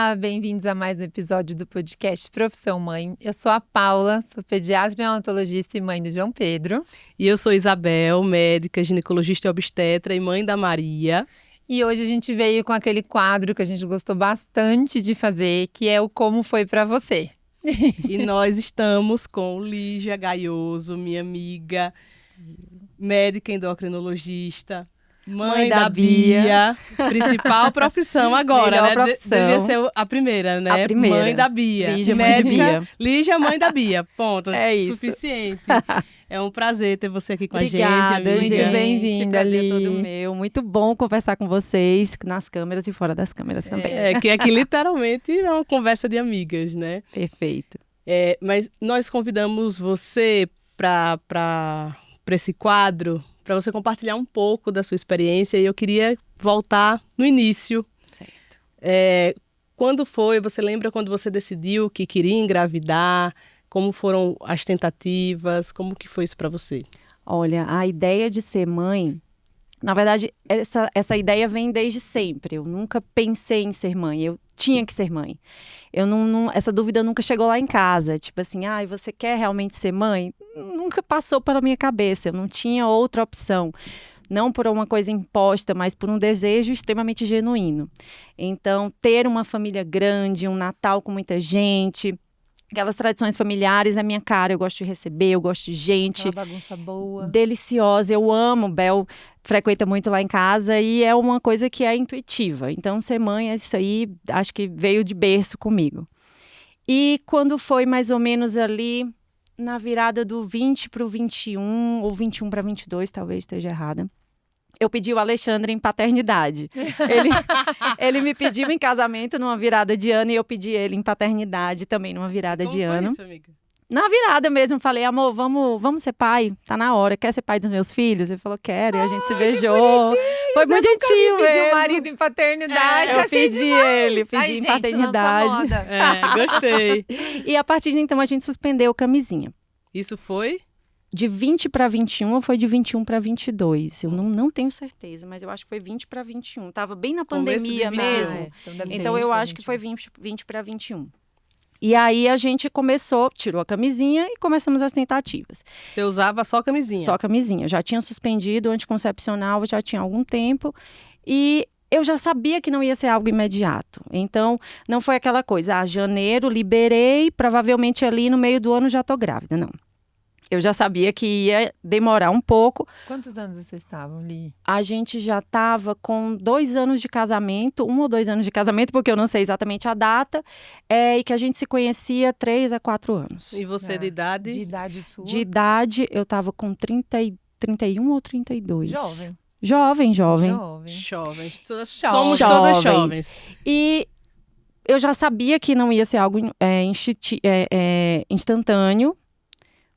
Olá, bem-vindos a mais um episódio do podcast Profissão Mãe. Eu sou a Paula, sou pediatra e neonatologista e mãe do João Pedro. E eu sou Isabel, médica, ginecologista e obstetra e mãe da Maria. E hoje a gente veio com aquele quadro que a gente gostou bastante de fazer, que é o Como Foi Pra Você. E nós estamos com Lígia Gaioso, minha amiga, médica endocrinologista, mãe da Bia. Principal profissão agora, melhor né? Profissão. Devia ser a primeira, né? A primeira. Mãe da Bia. Lígia, mãe de Bia. Lígia, mãe da Bia. Ponto. É isso. Suficiente. É um prazer ter você aqui com a gente, Obrigada, amiga. Muito gente. bem-vinda, Prazer Li. todo meu. Muito bom conversar com vocês, nas câmeras e fora das câmeras também. Que aqui literalmente é uma conversa de amigas, né? Perfeito. Mas nós convidamos você para esse quadro, para você compartilhar um pouco da sua experiência, e eu queria voltar no início. Certo. Quando foi, você lembra quando você decidiu que queria engravidar? Como foram as tentativas? Como que foi isso para você? Olha, a ideia de ser mãe, na verdade, essa ideia vem desde sempre. Eu nunca pensei em ser mãe, eu tinha que ser mãe. Essa dúvida nunca chegou lá em casa. Tipo assim, você quer realmente ser mãe? Nunca passou pela minha cabeça, eu não tinha outra opção. Não por uma coisa imposta, mas por um desejo extremamente genuíno. Então, ter uma família grande, um Natal com muita gente, aquelas tradições familiares é minha cara. Eu gosto de receber, eu gosto de gente. Aquela bagunça boa. Deliciosa, eu amo. Bel frequenta muito lá em casa e é uma coisa que é intuitiva. Então, ser mãe, isso aí, acho que veio de berço comigo. E quando foi mais ou menos ali, na virada do 20 para o 21, ou 21 para 22, talvez esteja errada, eu pedi o Alexandre em paternidade. Ele me pediu em casamento numa virada de ano e eu pedi ele em paternidade também numa virada de ano. Como foi isso, amiga? Na virada mesmo, falei, amor, vamos ser pai? Tá na hora, quer ser pai dos meus filhos? Ele falou, quero, e a gente se beijou. Foi bonitinho Pediu mesmo. o marido em paternidade, Eu achei pedi demais. ele, pedi Ai, em gente, paternidade. lança moda. Gostei. E a partir de então a gente suspendeu camisinha. Isso foi? De 20 para 21 ou foi de 21 para 22? Eu não tenho certeza, mas eu acho que foi 20 para 21. Tava bem na Começo de pandemia 21. mesmo. Deve ser Então 20 eu pra acho que 21. foi 20 para 21. E aí a gente tirou a camisinha e começamos as tentativas. Você usava só camisinha? Só camisinha. Já tinha suspendido o anticoncepcional, já tinha algum tempo. E eu já sabia que não ia ser algo imediato. Então, não foi aquela coisa, janeiro, liberei, provavelmente ali no meio do ano já tô grávida. Não. Eu já sabia que ia demorar um pouco. Quantos anos vocês estavam, Li? A gente já estava com 2 anos de casamento, 1 ou 2 anos de casamento, porque eu não sei exatamente a data, e que a gente se conhecia 3 a 4 anos. E você de idade? De idade sua? De idade, eu estava com 31 ou 32. Jovem. Jovem. Jovens. Somos Jovens. todas jovens. E eu já sabia que não ia ser algo instantâneo,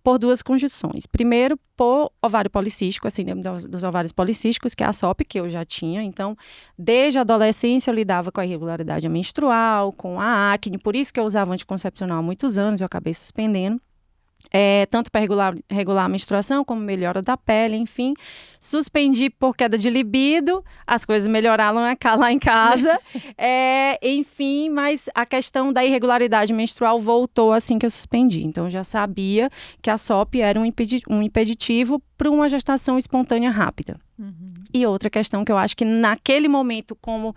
por 2 condições. Primeiro, por ovário policístico, a síndrome dos ovários policísticos, que é a SOP, que eu já tinha. Então, desde a adolescência eu lidava com a irregularidade menstrual, com a acne, por isso que eu usava anticoncepcional há muitos anos, eu acabei suspendendo. Tanto para regular a menstruação, como melhora da pele, enfim. Suspendi por queda de libido, as coisas melhoraram lá em casa. Enfim, mas a questão da irregularidade menstrual voltou assim que eu suspendi. Então, eu já sabia que a SOP era um impeditivo para uma gestação espontânea rápida. Uhum. E outra questão que eu acho que naquele momento, como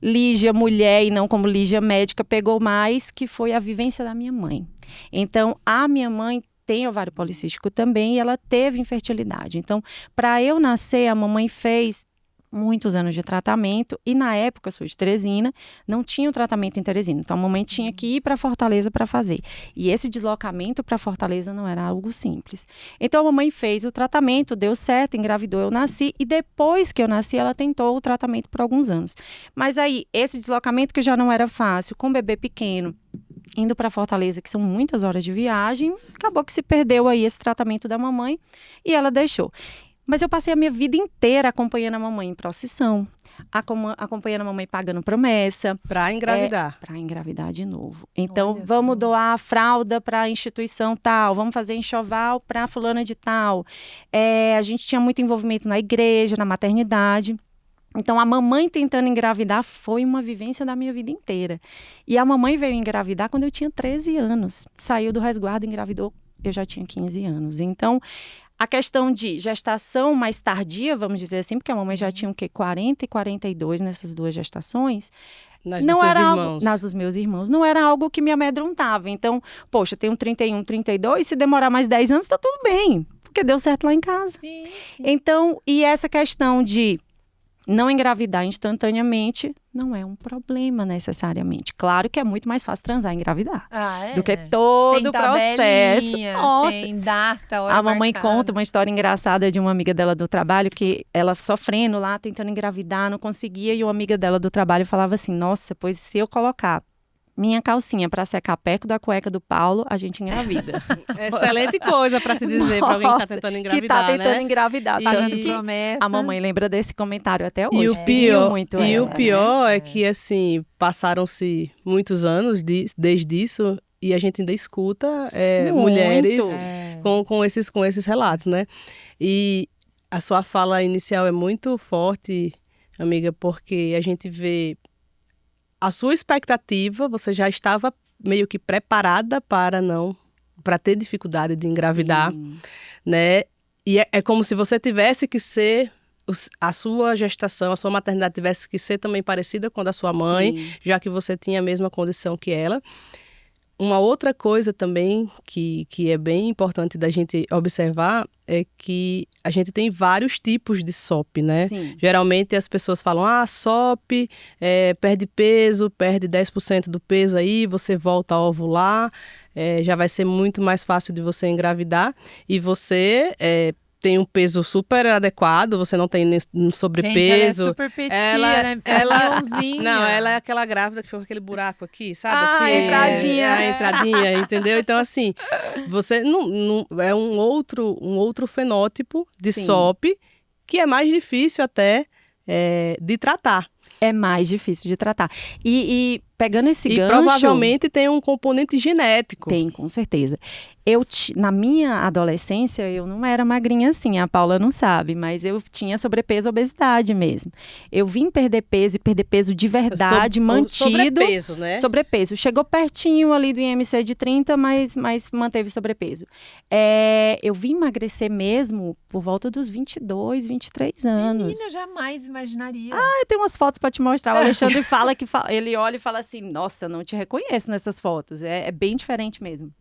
Lígia mulher e não como Lígia médica, pegou mais, que foi a vivência da minha mãe. Então, a minha mãe tem ovário policístico também e ela teve infertilidade. Então, para eu nascer, a mamãe fez muitos anos de tratamento e na época, eu sou de Teresina, não tinha o tratamento em Teresina. Então, a mamãe tinha que ir para Fortaleza para fazer. E esse deslocamento para Fortaleza não era algo simples. Então, a mamãe fez o tratamento, deu certo, engravidou, eu nasci e depois que eu nasci, ela tentou o tratamento por alguns anos. Mas aí, esse deslocamento que já não era fácil, com o bebê pequeno, indo para Fortaleza, que são muitas horas de viagem, acabou que se perdeu aí esse tratamento da mamãe e ela deixou. Mas eu passei a minha vida inteira acompanhando a mamãe em procissão, acompanhando a mamãe pagando promessa. Para engravidar. Para engravidar de novo. Então, Olha vamos só. doar a fralda para a instituição tal, vamos fazer enxoval para fulana de tal. A gente tinha muito envolvimento na igreja, na maternidade. Então, a mamãe tentando engravidar foi uma vivência da minha vida inteira. E a mamãe veio engravidar quando eu tinha 13 anos. Saiu do resguardo, engravidou, eu já tinha 15 anos. Então, a questão de gestação mais tardia, vamos dizer assim, porque a mamãe já tinha o quê? 40 e 42 nessas duas gestações. Nas Não dos seus era irmãos. algo, nas dos meus irmãos, não era algo que me amedrontava. Então, poxa, tenho 31, 32, se demorar mais 10 anos, tá tudo bem, porque deu certo lá em casa. Sim. Então, e essa questão de não engravidar instantaneamente não é um problema necessariamente. Claro que é muito mais fácil transar e engravidar do que todo sem o processo. tabelinha, Nossa, sem data, hora a mamãe marcada. conta uma história engraçada de uma amiga dela do trabalho, que ela sofrendo lá, tentando engravidar, não conseguia, e uma amiga dela do trabalho falava assim, nossa, pois se eu colocar minha calcinha para secar perto da cueca do Paulo, a gente engravida. Excelente coisa para se dizer para alguém que está tentando engravidar, que tá tentando né? engravidar. Pagando Tanto que promessa. a mamãe lembra desse comentário até hoje. E o Feriu pior, muito e ela, o pior né? é que, assim, passaram-se muitos anos desde isso e a gente ainda escuta Muito. mulheres É. com esses relatos, né? E a sua fala inicial é muito forte, amiga, porque a gente vê a sua expectativa, você já estava meio que preparada para ter dificuldade de engravidar, Sim. né? E é como se você tivesse que ser, a sua gestação, a sua maternidade tivesse que ser também parecida com a da sua mãe, Sim. já que você tinha a mesma condição que ela. Uma outra coisa também que é bem importante da gente observar é que a gente tem vários tipos de SOP, né? Sim. Geralmente as pessoas falam, SOP, perde peso, perde 10% do peso aí, você volta a ovular, já vai ser muito mais fácil de você engravidar. E você tem um peso super adequado, você não tem um sobrepeso. Gente, ela é super petit, né? Ela é leãozinha. Não, ela é aquela grávida que ficou com aquele buraco aqui, sabe? Ah, assim, a entradinha. A entradinha, entendeu? Então, assim, você não é um outro fenótipo de Sim. SOP que é mais difícil até de tratar. É mais difícil de tratar. E pegando esse E gancho... provavelmente tem um componente genético. Tem, com certeza. Na minha adolescência, eu não era magrinha assim, a Paula não sabe, mas eu tinha sobrepeso e obesidade mesmo. Eu vim perder peso e perder peso de verdade, mantido. Sobrepeso, né? Sobrepeso. Chegou pertinho ali do IMC de 30, mas manteve sobrepeso. Eu vim emagrecer mesmo por volta dos 22, 23 anos. Menina, eu jamais imaginaria. Eu tenho umas fotos para te mostrar. O Alexandre fala ele olha e fala assim, nossa, não te reconheço nessas fotos. É bem diferente mesmo.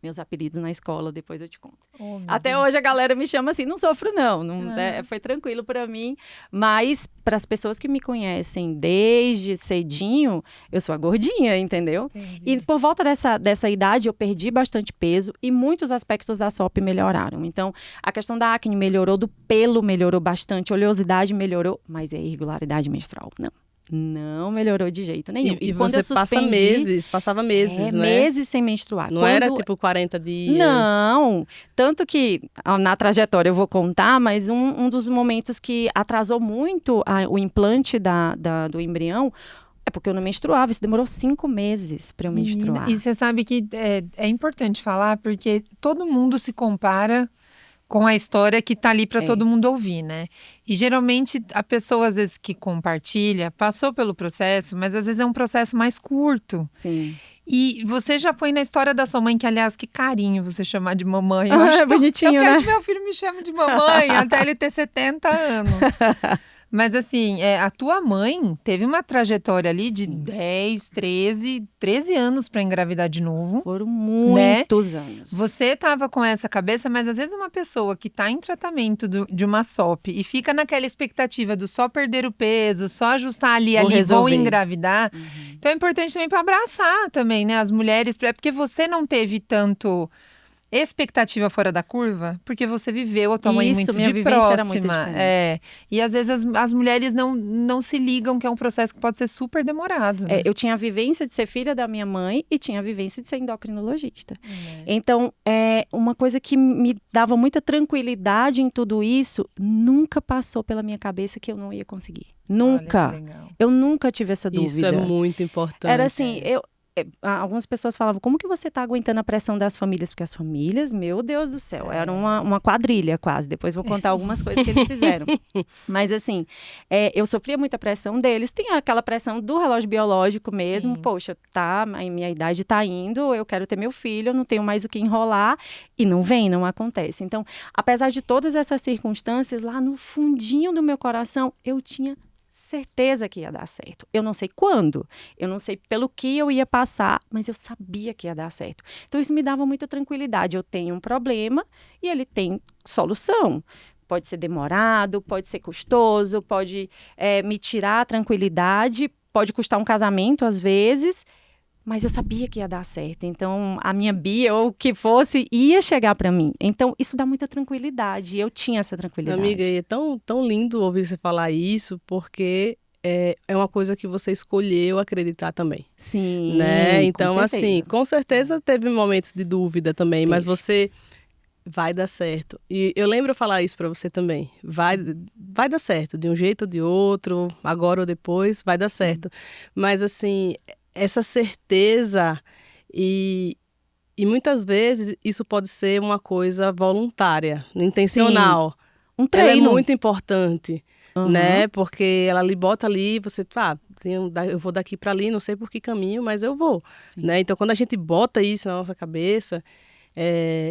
Meus apelidos na escola, depois eu te conto. Oh, meu Até Deus. hoje a galera me chama assim, não sofro não, Ah. foi tranquilo para mim, mas para as pessoas que me conhecem desde cedinho, eu sou a gordinha, entendeu? Entendi. E por volta dessa idade eu perdi bastante peso e muitos aspectos da SOP melhoraram. Então, a questão da acne melhorou, do pelo melhorou bastante, oleosidade melhorou, mas a irregularidade menstrual, não melhorou de jeito nenhum. E quando você eu suspendi, passava meses, né? meses sem menstruar. Não era tipo 40 dias. Não, tanto que na trajetória eu vou contar, mas um dos momentos que atrasou muito o implante do embrião é porque eu não menstruava, isso demorou 5 meses para eu menstruar. E você sabe que é importante falar, porque todo mundo se compara com a história que tá ali para todo mundo ouvir, né? E geralmente a pessoa, às vezes, que compartilha, passou pelo processo, mas às vezes é um processo mais curto. Sim. E você já foi na história da sua mãe, que aliás, que carinho você chamar de mamãe. Eu Ah, acho é bonitinho, eu quero né? que meu filho me chame de mamãe até ele ter 70 anos. Mas assim, a tua mãe teve uma trajetória ali de 10, 13 anos para engravidar de novo. Foram muitos anos. Você estava com essa cabeça, mas às vezes uma pessoa que está em tratamento de uma SOP e fica naquela expectativa do só perder o peso, só ajustar ali, vou resolver. engravidar. Então é importante também para abraçar também, né, as mulheres, porque você não teve tanto expectativa fora da curva, porque você viveu a tua mãe muito minha de vivência próxima. era muito diferente. E às vezes as mulheres não se ligam que é um processo que pode ser super demorado. Né? Eu tinha a vivência de ser filha da minha mãe e tinha a vivência de ser endocrinologista. Então, uma coisa que me dava muita tranquilidade em tudo isso, nunca passou pela minha cabeça que eu não ia conseguir. Nunca. Olha que legal. Eu nunca tive essa dúvida. Isso é muito importante. Era assim, algumas pessoas falavam, como que você está aguentando a pressão das famílias? Porque as famílias, meu Deus do céu, era uma quadrilha quase. Depois vou contar algumas coisas que eles fizeram. Mas assim, eu sofria muita pressão deles. Tem aquela pressão do relógio biológico mesmo. Sim. Poxa, a minha idade está indo, eu quero ter meu filho, eu não tenho mais o que enrolar. E não acontece. Então, apesar de todas essas circunstâncias, lá no fundinho do meu coração, eu tinha certeza que ia dar certo. Eu não sei quando, eu não sei pelo que eu ia passar, mas eu sabia que ia dar certo. Então isso me dava muita tranquilidade. Eu tenho um problema e ele tem solução. Pode ser demorado, pode ser custoso, pode me tirar a tranquilidade, pode custar um casamento às vezes, mas eu sabia que ia dar certo. Então, a minha Bia, ou o que fosse, ia chegar para mim. Então, isso dá muita tranquilidade. Eu tinha essa tranquilidade. Amiga, e é tão lindo ouvir você falar isso, porque é uma coisa que você escolheu acreditar também. Sim, né? Então, com certeza. assim, com certeza teve momentos de dúvida também, mas você vai dar certo. E eu lembro falar isso para você também. Vai dar certo, de um jeito ou de outro, agora ou depois, vai dar certo. Mas, assim, essa certeza e muitas vezes isso pode ser uma coisa voluntária, intencional. Sim. Um treino. Ela é muito importante, né? Porque ela lhe bota ali, você, eu vou daqui para ali, não sei por que caminho, mas eu vou, né? Então, quando a gente bota isso na nossa cabeça,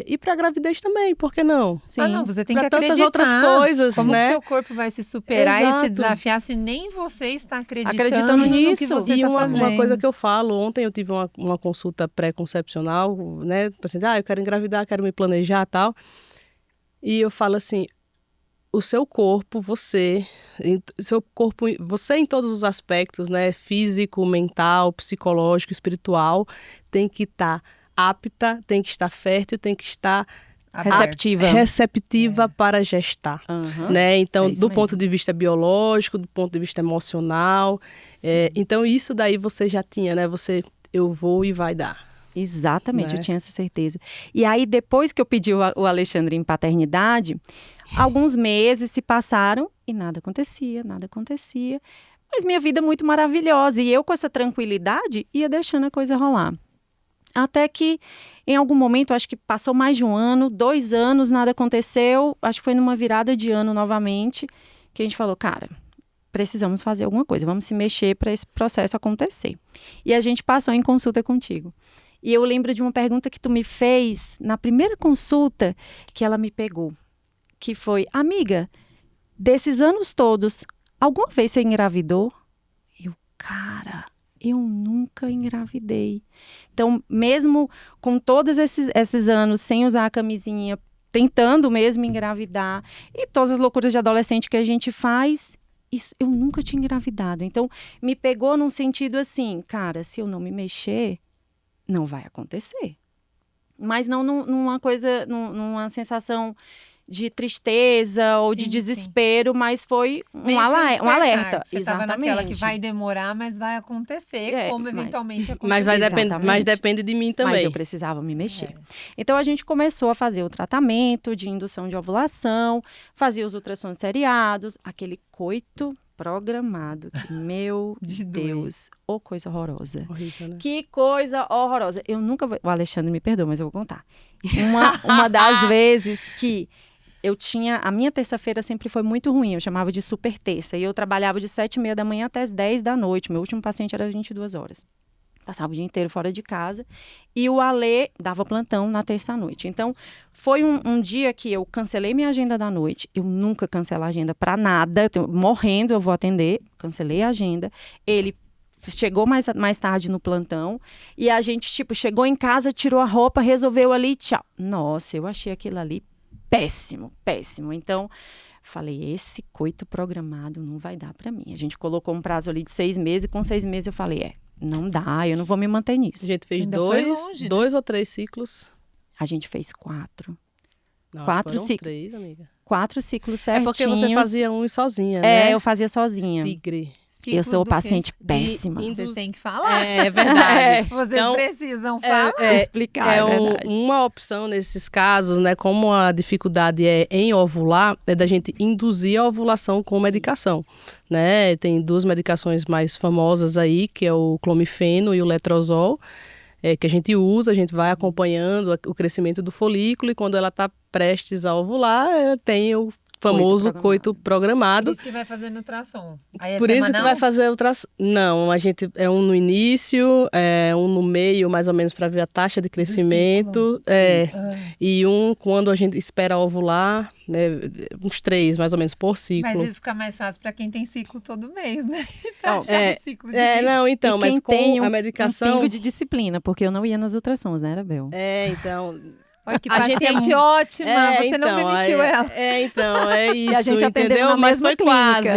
e para a gravidez também, por que não? Sim. Não, você tem que acreditar. Tantas outras coisas, como né? que seu corpo vai se superar e se desafiar se nem você está acreditando nisso no que você está fazendo. Uma coisa que eu falo, ontem eu tive uma consulta pré-concepcional, né? Paciente, eu quero engravidar, quero me planejar e tal. E eu falo assim, o seu corpo, você em todos os aspectos, né? Físico, mental, psicológico, espiritual, tem que estar apta, tem que estar fértil, tem que estar receptiva para gestar, né? Então, do ponto de vista biológico, do ponto de vista emocional, então isso daí você já tinha, né? Eu vou e vai dar. Exatamente, né? Eu tinha essa certeza. E aí, depois que eu pedi o Alexandre em paternidade, alguns meses se passaram e nada acontecia. Mas minha vida é muito maravilhosa. E eu, com essa tranquilidade, ia deixando a coisa rolar. Até que, em algum momento, acho que passou mais de 1 ano, 2 anos, nada aconteceu. Acho que foi numa virada de ano novamente, que a gente falou, cara, precisamos fazer alguma coisa, vamos se mexer para esse processo acontecer. E a gente passou em consulta contigo. E eu lembro de uma pergunta que tu me fez na primeira consulta, que ela me pegou, que foi, amiga, desses anos todos, alguma vez você engravidou? Eu nunca engravidei. Então, mesmo com todos esses anos sem usar a camisinha, tentando mesmo engravidar, e todas as loucuras de adolescente que a gente faz, eu nunca tinha engravidado. Então, me pegou num sentido assim, cara, se eu não me mexer, não vai acontecer. Mas não numa coisa, numa sensação de tristeza ou de desespero, mas foi um alerta. Você estava naquela que vai demorar, mas vai acontecer, como eventualmente aconteceu. Mas depende de mim também. Mas eu precisava me mexer. Então, a gente começou a fazer o tratamento de indução de ovulação, fazia os ultrassons seriados, aquele coito programado. Meu Deus, coisa horrorosa. Horrível, né? Que coisa horrorosa. Eu nunca vou... O Alexandre me perdoa, mas eu vou contar. Uma das vezes que eu tinha... A minha terça-feira sempre foi muito ruim. Eu chamava de super terça. E eu trabalhava de 7h30 da manhã até as 10 da noite. Meu último paciente era 22 horas. Passava o dia inteiro fora de casa. E o Alê dava plantão na terça-noite. Então, foi um dia que eu cancelei minha agenda da noite. Eu nunca cancelo a agenda para nada. Morrendo, eu vou atender. Cancelei a agenda. Ele chegou mais tarde no plantão. E a gente, chegou em casa, tirou a roupa, resolveu ali, tchau. Nossa, eu achei aquilo ali péssimo. Então, falei, esse coito programado não vai dar para mim. A gente colocou um prazo ali de 6 meses. E com 6 meses eu falei, não dá, eu não vou me manter nisso. A gente fez dois ou 3 ciclos? A gente fez 4. Não, 4 ciclos. 3, amiga. 4 ciclos certinhos. É porque você fazia um sozinha, né? Eu fazia sozinha. Tigre. Eu sou do quê? paciente péssima. Vocês têm que falar. É verdade. Vocês Então, precisam falar. Explicar, é verdade. Uma opção nesses casos, né? Como a dificuldade é em ovular, é da gente induzir a ovulação com medicação, né? Tem duas medicações mais famosas aí, que é o clomifeno e o letrozol, que a gente usa, a gente vai acompanhando o crescimento do folículo e quando ela está prestes a ovular, tem o famoso coito programado. Por isso que vai fazer ultrassom. Aí é Por isso que semanal? vai fazer ultrassom. Não, a gente é um no início, um no meio, mais ou menos para ver a taxa de crescimento. E um quando a gente espera ovular, né, uns 3 mais ou menos por ciclo. Mas isso fica mais fácil para quem tem ciclo todo mês, né? Pra achar o ciclo de não, então, e mas quem com tem a medicação. Um pingo de disciplina, porque eu não ia nas ultrassons, né, Arabel? Então. Olha que A gente paciente ótima, você não demitiu ela. Então, é isso, E a gente atendeu entendeu? na Mas mesma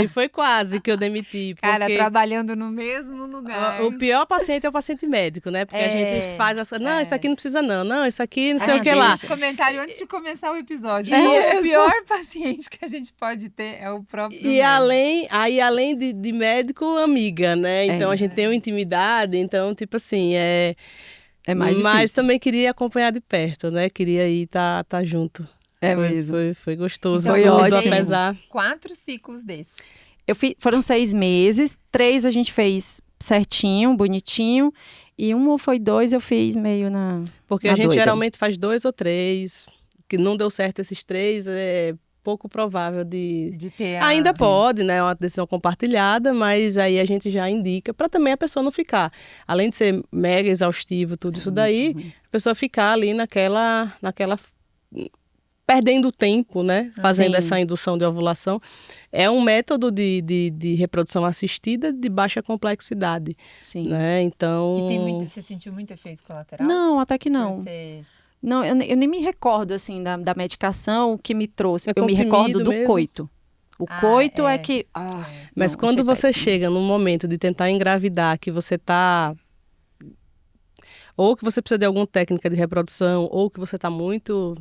foi quase que eu demiti. Cara, porque trabalhando no mesmo lugar. o pior paciente é o paciente médico, né? Porque a gente faz essa... Não, isso aqui não precisa não, isso aqui não sei o que lá. Esse comentário antes de começar o episódio. E o pior paciente que a gente pode ter é o próprio E médico. além de médico, amiga, né? Então a gente tem uma intimidade, então, tipo assim, É mais Mas difícil. também queria acompanhar de perto, né? Queria ir tá junto. Mesmo. Foi gostoso. Então, Foi tudo, ótimo. apesar... 4 ciclos desses. Foram 6 meses, 3 a gente fez certinho, bonitinho, e um ou foi 2 eu fiz meio na Porque na a gente doida. geralmente faz 2 ou 3, que não deu certo esses 3, é pouco provável de ter Ainda pode, né? É uma decisão compartilhada, mas aí a gente já indica para também a pessoa não ficar. Além de ser mega exaustivo, tudo isso daí, a pessoa ficar ali naquela perdendo tempo, né? Fazendo Sim. essa indução de ovulação. É um método de reprodução assistida de baixa complexidade, Sim. né? Então... E você sentiu muito efeito colateral? Não, até que não. Você... Não, eu nem me recordo, assim, da medicação, o que me trouxe. É Eu me recordo do mesmo? coito. O coito é que... Mas não, quando achei você péssimo. chega num momento de tentar engravidar, que você tá... Ou que você precisa de alguma técnica de reprodução, ou que você tá muito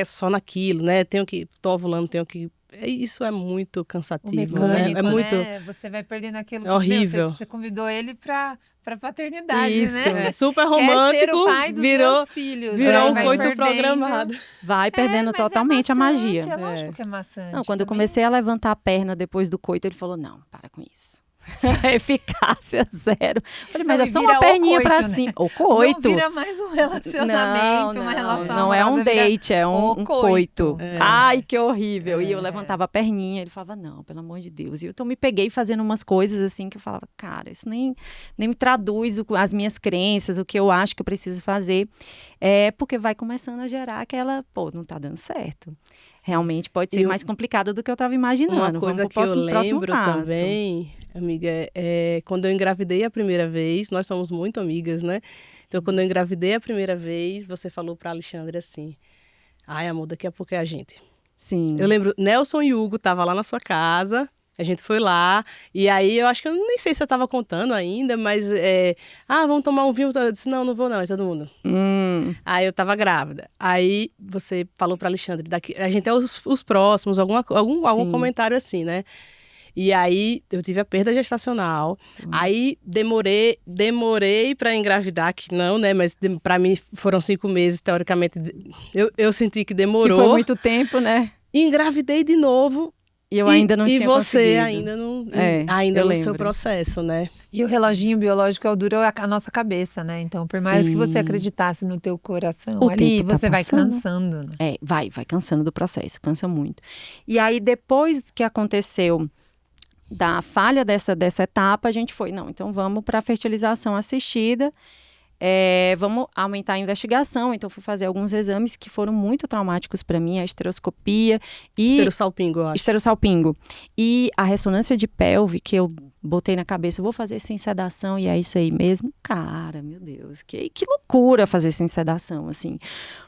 só naquilo, né? Tô ovulando, Isso é muito O cansativo, mecânico, né? É muito... Você vai perdendo aquilo. É horrível. Meu, você convidou ele pra paternidade, Isso, né? super Quer ser romântico, o pai dos virou seus filhos. um Vai coito perdendo. programado. Vai perdendo Mas totalmente a magia. É lógico que é maçante. Não, quando eu também. comecei a levantar a perna depois do coito, ele falou, não, para com isso. Eficácia 0. Falei, mas Não, é e só vira uma o perninha coito, pra né? cima. O coito. Não vira mais um relacionamento, uma relação Não é um amorosa, vira date, é um o coito. É. Ai, que horrível. E eu levantava a perninha, ele falava, não, pelo amor de Deus. E eu me peguei fazendo umas coisas assim que eu falava, cara, isso nem me traduz as minhas crenças, o que eu acho que eu preciso fazer. Porque vai começando a gerar aquela, não tá dando certo. Realmente pode ser mais complicado do que eu estava imaginando. Uma coisa Vamos pro que eu próximo lembro passo. também, amiga, quando eu engravidei a primeira vez, nós somos muito amigas, né? Então, quando eu engravidei a primeira vez, você falou para Alexandre assim, ai, amor, daqui a pouco é a gente. Sim. Eu lembro, Nelson e Hugo estavam lá na sua casa, a gente foi lá, e aí eu acho que eu nem sei se eu estava contando ainda, mas, vamos tomar um vinho? Eu disse, não vou não, é todo mundo. Aí eu estava grávida. Aí você falou para Alexandre, a gente é os próximos, algum comentário assim, né? E aí eu tive a perda gestacional, aí demorei para engravidar, que não, né? Mas para mim foram 5 meses, teoricamente, eu senti que demorou. Que foi muito tempo, né? E engravidei de novo. E eu ainda não tinha conseguido. E você ainda não... ainda no seu processo, né? E o reloginho biológico dura a nossa cabeça, né? Então, por mais que você acreditasse no teu coração O ali, tempo tá você vai passando. cansando, né? Vai cansando do processo, cansa muito. E aí, depois que aconteceu da falha dessa etapa, a gente foi, então vamos para a fertilização assistida, vamos aumentar a investigação. Então, fui fazer alguns exames que foram muito traumáticos para mim, a esteroscopia e... Esterossalpingo, eu acho. Esterossalpingo. E a ressonância de pelve, que eu botei na cabeça, vou fazer sem sedação e é isso aí mesmo. Cara, meu Deus, que loucura fazer sem sedação, assim.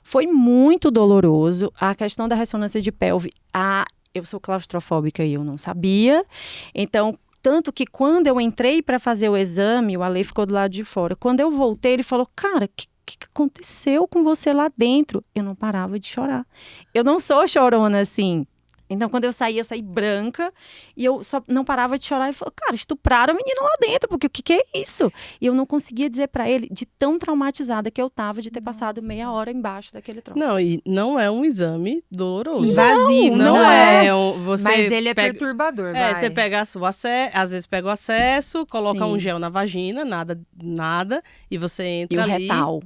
Foi muito doloroso. A questão da ressonância de pelve, eu sou claustrofóbica e eu não sabia. Então, tanto que quando eu entrei para fazer o exame, o Ale ficou do lado de fora. Quando eu voltei, ele falou, cara, o que aconteceu com você lá dentro? Eu não parava de chorar. Eu não sou chorona, assim. Então, quando eu saí branca e eu só não parava de chorar e falei, cara, estupraram a menina lá dentro, porque o que é isso? E eu não conseguia dizer pra ele de tão traumatizada que eu tava de ter passado meia hora embaixo daquele troço. Não, e não é um exame doloroso. Invasivo, Não é. Você Mas ele é pega... perturbador, vai. Você pega às vezes pega o acesso, coloca Sim. um gel na vagina, nada, e você entra E o ali. retal.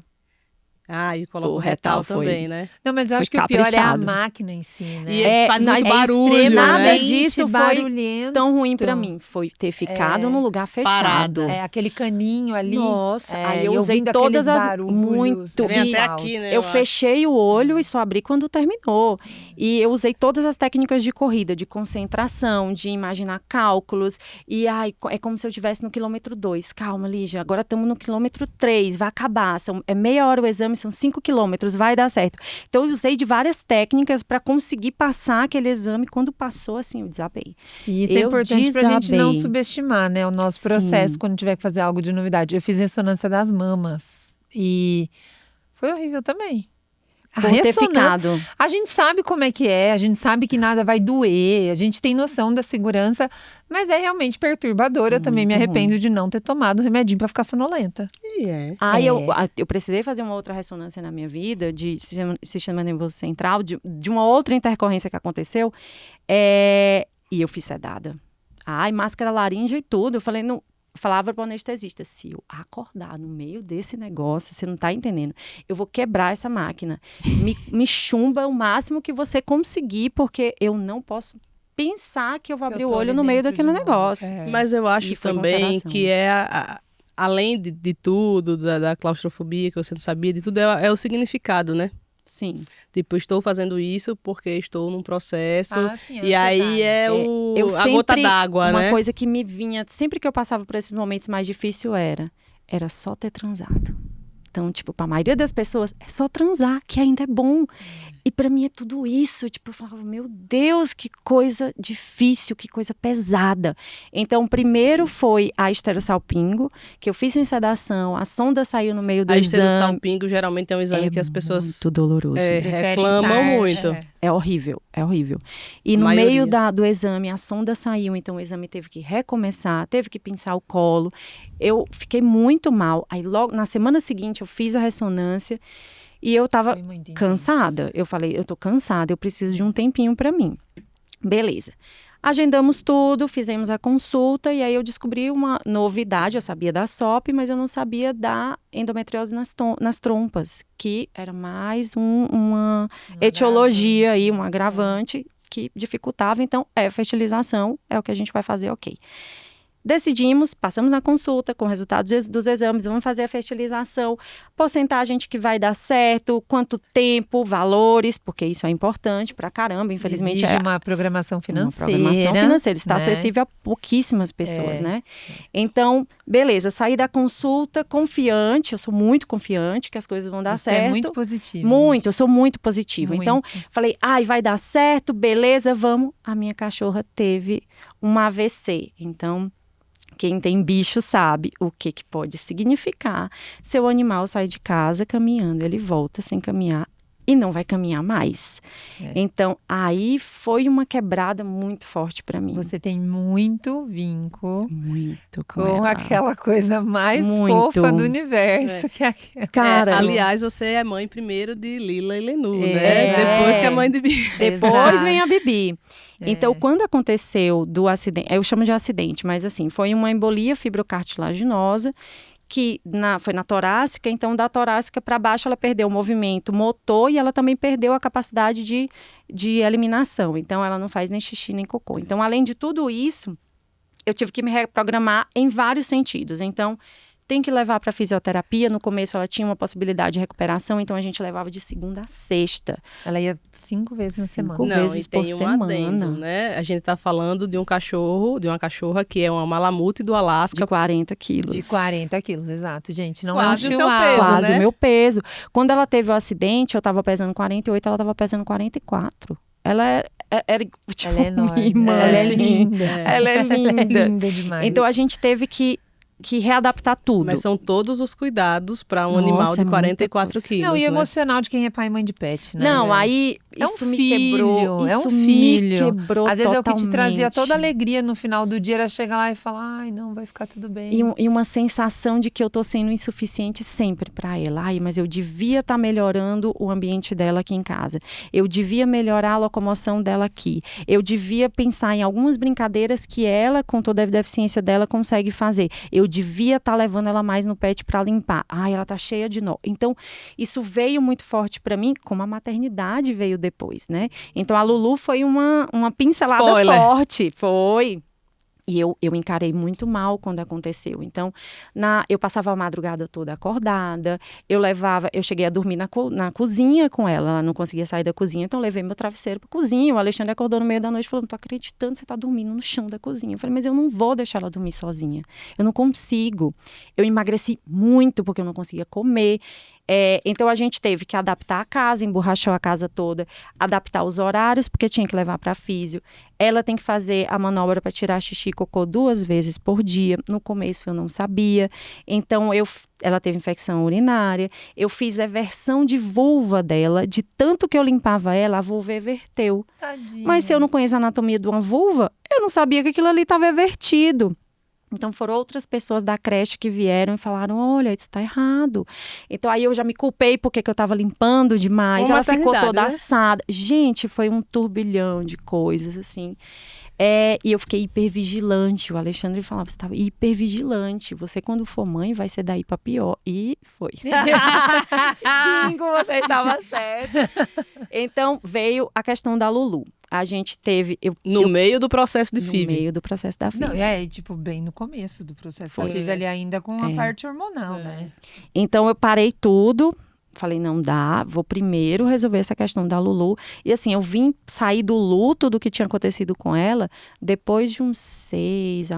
E coloca o retal retal também, né? Não, mas eu Foi acho que o pior é a caprichado. máquina em si, né? E faz muito é barulho, nada né? disso foi barulhento. tão ruim pra mim. Foi ter ficado num lugar fechado. Parada. É aquele caninho ali. Nossa, aí eu e usei ouvindo todas aqueles as... barulhos Muito. Vem bem até altos. aqui, né? Eu acho. fechei o olho e só abri quando terminou. E eu usei todas as técnicas de corrida, de concentração, de imaginar cálculos. E é como se eu estivesse no quilômetro 2. Calma, Lígia, agora estamos no quilômetro 3, vai acabar. É meia hora o exame, são 5 quilômetros, vai dar certo. Então eu usei de várias técnicas para conseguir passar aquele exame. Quando passou, assim, eu desabei. E isso é Eu importante pra gente não desabei. subestimar, né? O nosso Sim. processo quando tiver que fazer algo de novidade. Eu fiz ressonância das mamas. E foi horrível também. A Por ter ressonância, ficado. a gente sabe como é que é, a gente sabe que nada vai doer, a gente tem noção da segurança, mas é realmente perturbador. Eu também me Muito arrependo ruim. de não ter tomado remedinho pra ficar sonolenta. E é. Eu precisei fazer uma outra ressonância na minha vida de sistema nervoso central, de uma outra intercorrência que aconteceu, e eu fiz sedada. Máscara laríngea e tudo. Eu falei, não. Falava para o anestesista, se eu acordar no meio desse negócio, você não está entendendo, eu vou quebrar essa máquina. Me chumba o máximo que você conseguir, porque eu não posso pensar que eu vou abrir o olho no meio daquele negócio. Mas eu acho E foi também consideração. que além de tudo, da claustrofobia, que você não sabia, de tudo, é o significado, né? Sim. Tipo, estou fazendo isso porque estou num processo. Sim, e aí a gota d'água, né? Uma coisa que me vinha, sempre que eu passava por esses momentos mais difíceis era só ter transado. Então, tipo, pra maioria das pessoas, é só transar, que ainda é bom. E pra mim é tudo isso. Tipo, eu falava, meu Deus, que coisa difícil, que coisa pesada. Então, primeiro foi a esterossalpingo, que eu fiz sem sedação, a sonda saiu no meio do A exame. esterossalpingo geralmente é um exame que as pessoas muito doloroso. reclamam muito. É horrível, é horrível. E no meio do exame, a sonda saiu, então o exame teve que recomeçar, teve que pinçar o colo. Eu fiquei muito mal. Aí logo, na semana seguinte, eu fiz a ressonância e eu tava cansada. Eu falei, eu tô cansada, eu preciso de um tempinho pra mim. Beleza. Agendamos tudo, fizemos a consulta e aí eu descobri uma novidade. Eu sabia da SOP, mas eu não sabia da endometriose nas trompas, que era mais uma etiologia aí, um agravante que dificultava. Então, fertilização é o que a gente vai fazer, ok. Decidimos, passamos na consulta com resultados dos exames, vamos fazer a fertilização, porcentagem de que vai dar certo, quanto tempo, valores, porque isso é importante pra caramba, infelizmente. Exige uma programação financeira. Uma programação financeira, está né? acessível a pouquíssimas pessoas, né? Então, beleza, saí da consulta confiante, eu sou muito confiante que as coisas vão dar certo. Você é muito positiva. Muito, eu sou muito positiva. Muito. Então, falei, vai dar certo, beleza, vamos. A minha cachorra teve um AVC, então... Quem tem bicho sabe o que pode significar. Seu animal sai de casa caminhando, ele volta sem caminhar e não vai caminhar mais. Então, aí foi uma quebrada muito forte para mim. Você tem muito vínculo com ela. aquela coisa mais fofa do universo. Que é aquela. Cara, aliás, você é mãe primeiro de Lila e Lenu, né? Depois que é mãe de Bibi. Depois vem a Bibi. Então, quando aconteceu do acidente, eu chamo de acidente, mas assim, foi uma embolia fibrocartilaginosa, que foi na torácica, então da torácica para baixo ela perdeu o movimento motor e ela também perdeu a capacidade de eliminação. Então, ela não faz nem xixi nem cocô. Então, além de tudo isso, eu tive que me reprogramar em vários sentidos. Então, tem que levar para fisioterapia. No começo ela tinha uma possibilidade de recuperação, então a gente levava de segunda a sexta. Ela ia 5 vezes na semana. 5 vezes por semana. Adendo, né? A gente tá falando de um cachorro, de uma cachorra que é uma malamute do Alasca. De 40 quilos. De 40 quilos, exato, gente. Não quase é um o seu chihuahua. peso, Quase né? o meu peso. Quando ela teve o acidente, eu tava pesando 48, ela tava pesando 44. Ela tipo, Ela é enorme. minha irmã, Ela é assim. linda. Ela é linda. Ela é linda demais. Então, a gente teve que que readaptar tudo. Mas são todos os cuidados para um Nossa, animal de é 44 muita quilos, Não, e né? emocional de quem é pai e mãe de pet, né? Não, aí É um isso me filho, quebrou. é um Isso filho. me quebrou Às vezes é o que te trazia totalmente. toda a alegria no final do dia, era chegar lá e falar, ai, não, vai ficar tudo bem. E uma sensação de que eu tô sendo insuficiente sempre para ela. Ai, mas eu devia estar melhorando o ambiente dela aqui em casa. Eu devia melhorar a locomoção dela aqui. Eu devia pensar em algumas brincadeiras que ela, com toda a deficiência dela, consegue fazer. Eu devia estar levando ela mais no pet para limpar. Ai, ela tá cheia de nó. Então, isso veio muito forte para mim, como a maternidade veio depois, né? Então, a Lulu foi uma pincelada Spoiler. forte. Foi. E eu encarei muito mal quando aconteceu. Então, eu passava a madrugada toda acordada, eu cheguei a dormir na cozinha com ela, ela não conseguia sair da cozinha, então eu levei meu travesseiro para a cozinha. O Alexandre acordou no meio da noite e falou, não tô acreditando, você tá dormindo no chão da cozinha. Eu falei, mas eu não vou deixar ela dormir sozinha, eu não consigo. Eu emagreci muito porque eu não conseguia comer. Então a gente teve que adaptar a casa, emborrachou a casa toda, adaptar os horários, porque tinha que levar para físio. Ela tem que fazer a manobra para tirar xixi e cocô 2 vezes por dia. No começo eu não sabia. Então ela teve infecção urinária. Eu fiz eversão de vulva dela, de tanto que eu limpava ela, a vulva everteu. Tadinha. Mas se eu não conheço a anatomia de uma vulva, eu não sabia que aquilo ali estava evertido. Então, foram outras pessoas da creche que vieram e falaram, olha, isso está errado. Então, aí eu já me culpei porque que eu estava limpando demais. Ela ficou toda assada. Gente, foi um turbilhão de coisas, assim. E eu fiquei hipervigilante. O Alexandre falava, você estava hipervigilante. Você, quando for mãe, vai ser daí para pior. E foi. Bingo, você estava certo. Então, veio a questão da Lulu. A gente teve... No meio do processo de FIV. No meio do processo da FIV. Não, tipo, bem no começo do processo da FIV, ali ainda com a parte hormonal, né? Então, eu parei tudo. Falei, não dá, vou primeiro resolver essa questão da Lulu. E assim, eu vim sair do luto do que tinha acontecido com ela depois de uns 6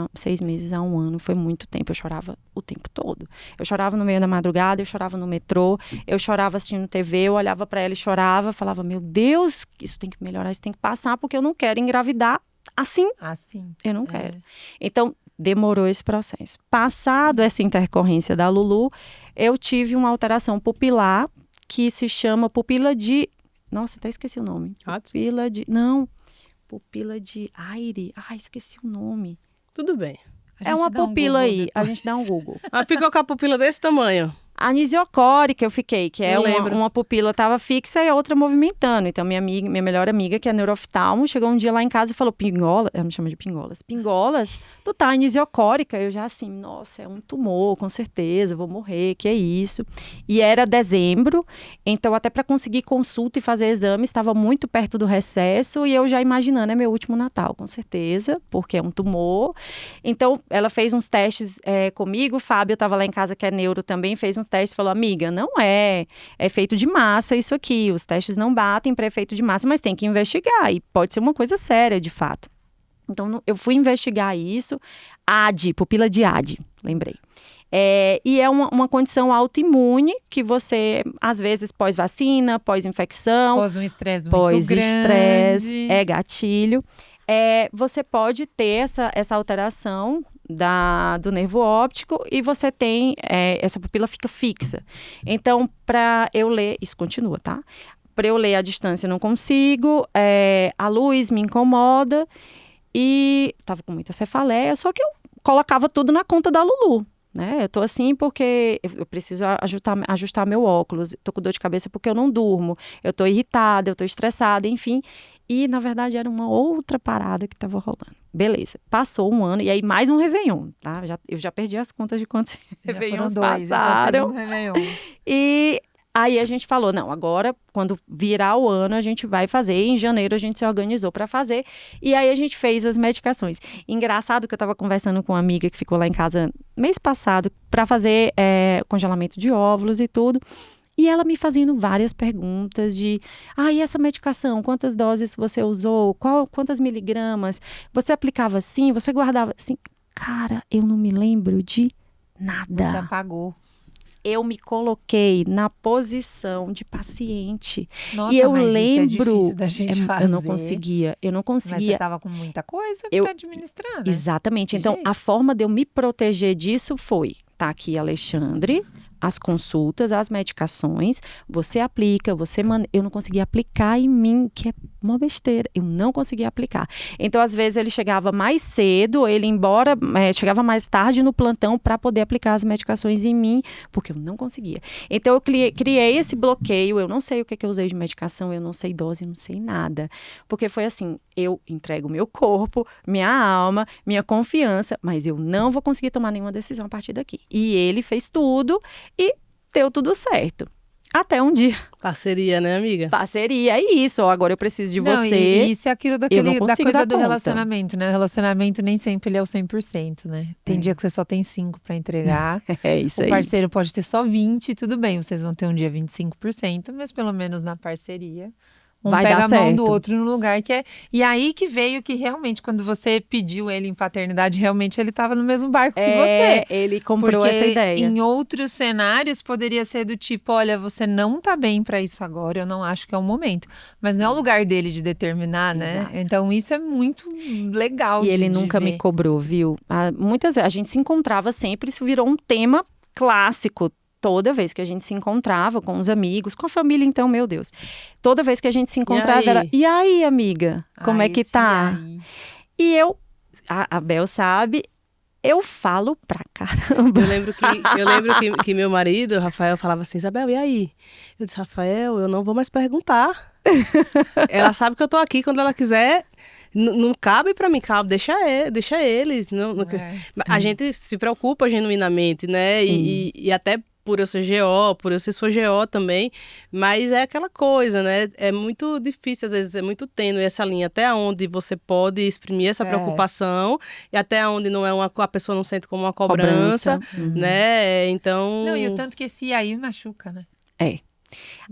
meses a 1 ano. Foi muito tempo, eu chorava o tempo todo. Eu chorava no meio da madrugada, eu chorava no metrô, eu chorava assistindo TV, eu olhava pra ela e chorava, falava, meu Deus, isso tem que melhorar, isso tem que passar, porque eu não quero engravidar assim. Assim. Eu não quero. Então, demorou esse processo. Passado essa intercorrência da Lulu, eu tive uma alteração pupilar que se chama pupila de... Nossa, até esqueci o nome. Pupila de... Não, pupila de Ayre. Esqueci o nome. Tudo bem. É uma pupila aí, a gente dá um Google. Ficou com a pupila desse tamanho. Anisiocórica eu fiquei, que é uma pupila estava fixa e a outra movimentando. Então, minha melhor amiga, que é neurooftalmo, chegou um dia lá em casa e falou, Pingola, ela me chama de Pingolas. Pingolas, tu tá anisiocórica. Eu já assim, nossa, é um tumor, com certeza, vou morrer, que é isso. E era dezembro, então até para conseguir consulta e fazer exame, estava muito perto do recesso e eu já imaginando, é meu último Natal, com certeza, porque é um tumor. Então, ela fez uns testes comigo, o Fábio estava lá em casa, que é neuro também, fez uns testes, falou, amiga, não é feito de massa isso aqui, os testes não batem para efeito de massa, mas tem que investigar e pode ser uma coisa séria, de fato. Então, eu fui investigar isso, pupila de AD, lembrei. E é uma condição autoimune que você, às vezes, pós-vacina, pós-infecção, pós um estresse muito grande, gatilho, você pode ter essa alteração do nervo óptico e você tem, essa pupila fica fixa. Então, para eu ler, isso continua, tá? Para eu ler à distância não consigo, a luz me incomoda e tava com muita cefaleia, só que eu colocava tudo na conta da Lulu. Né? Eu tô assim porque eu preciso ajustar meu óculos, tô com dor de cabeça porque eu não durmo, eu tô irritada, eu tô estressada, enfim. E, na verdade, era uma outra parada que tava rolando. Beleza, passou 1 ano e aí mais um Réveillon, tá? Eu já perdi as contas de quantos Réveillons passaram. E aí a gente falou, não, agora, quando virar o ano, a gente vai fazer. E em janeiro a gente se organizou para fazer. E aí a gente fez as medicações. Engraçado que eu estava conversando com uma amiga que ficou lá em casa mês passado para fazer congelamento de óvulos e tudo. E ela me fazendo várias perguntas de, e essa medicação, quantas doses você usou? Quantas miligramas? Você aplicava assim? Você guardava assim? Cara, eu não me lembro de nada. Você apagou. eu me coloquei na posição de paciente. Nossa, e eu mas lembro, isso é difícil da gente fazer. eu não conseguia. Mas você estava com muita coisa para administrar, né? Exatamente. Então, a forma de eu me proteger disso foi, tá aqui, Alexandre, as consultas, as medicações, você aplica, eu não conseguia aplicar em mim, que é uma besteira, eu não conseguia aplicar. Então, às vezes, ele chegava mais cedo, ele chegava mais tarde no plantão para poder aplicar as medicações em mim, porque eu não conseguia. Então, eu criei esse bloqueio, eu não sei o que eu usei de medicação, eu não sei dose, eu não sei nada. Porque foi assim, eu entrego meu corpo, minha alma, minha confiança, mas eu não vou conseguir tomar nenhuma decisão a partir daqui. E ele fez tudo e deu tudo certo. Até um dia. Parceria, né, amiga? Parceria, é isso. Agora eu preciso de você. E isso é aquilo da coisa do relacionamento, né? O relacionamento nem sempre ele é o 100%, né? Tem dia que você só tem 5 para entregar. É isso aí. O parceiro pode ter só 20, tudo bem. Vocês vão ter um dia 25%, mas pelo menos na parceria. Vai pega dar a mão certo. do outro no lugar que é... E aí que veio que realmente, quando você pediu ele em paternidade, realmente ele estava no mesmo barco que você. Ele comprou essa ideia. Em outros cenários poderia ser do tipo, olha, você não tá bem pra isso agora, eu não acho que é o momento. Mas não é o lugar dele de determinar, né? Exato. Então isso é muito legal E de ele nunca ver. me cobrou, viu? Muitas vezes a gente se encontrava sempre, isso virou um tema clássico. Toda vez que a gente se encontrava com os amigos, com a família, então, meu Deus. Toda vez que a gente se encontrava, era, e aí, amiga? Como é que tá? E a Bel sabe, eu falo pra caramba. Eu lembro que meu marido, Rafael, falava assim, Isabel, e aí? Eu disse, Rafael, eu não vou mais perguntar. Ela sabe que eu tô aqui quando ela quiser. Não cabe pra mim, deixa eles. A gente se preocupa genuinamente, né? E até por eu ser GO, por eu ser sua GO também, mas é aquela coisa, né? É muito difícil, às vezes, é muito tênue essa linha, até onde você pode exprimir essa preocupação e até onde não é a pessoa não sente como uma cobrança. Né? Então... Não, e o tanto que esse aí machuca, né? É. E